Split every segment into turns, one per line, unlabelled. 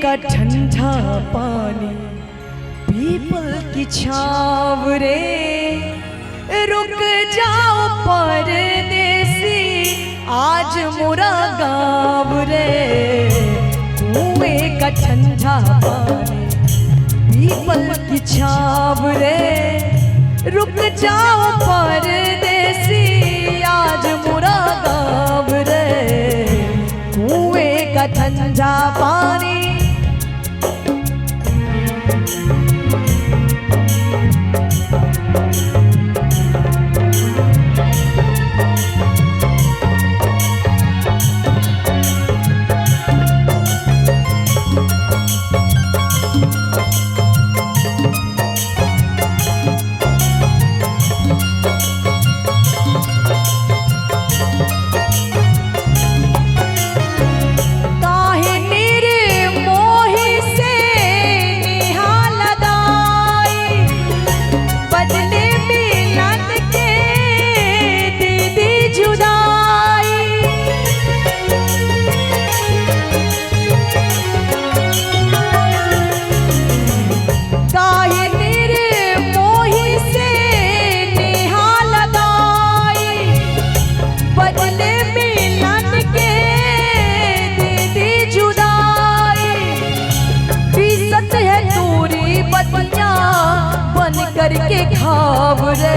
का ठंडा पानी पीपल की छाव रे, रुक जाओ परदेसी आज मोरा गाँव रे। कुएं का ठंडा पानी पीपल की छाव रे, रुक जाओ परदेसी आज मोरा गाँव रे। कुएं का ठंडा पानी करके खाव रे।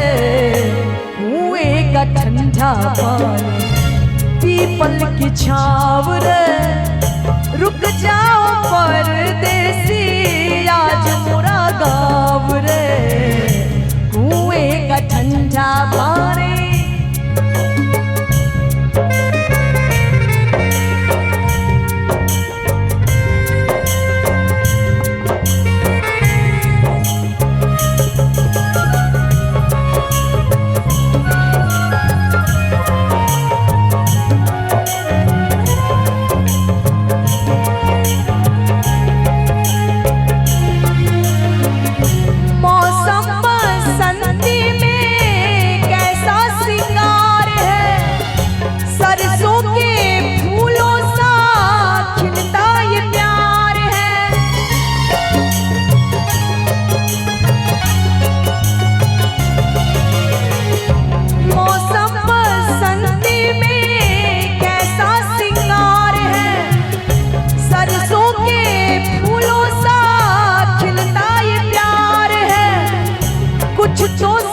कुएं का ठंडा पानी पीपल की छाव रे, रुक जाओ परदेसी आज मोरा गाँव रे। कुएं का ठंडा पानी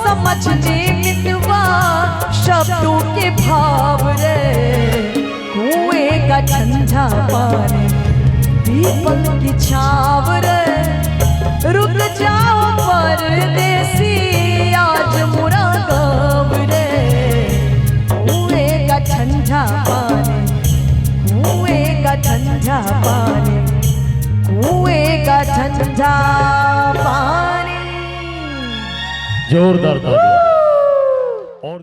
समझने मितवा शब्दों के भाव रे। कुएं का ठंडा पानी पीपल की छाव रे, रुक जाओ परदेसी आज मोरा गाँव रे। कुएं का ठंडा पानी, कुएं का ठंडा पानी, कुएं का ठंडा पानी।
जोरदार तालियां और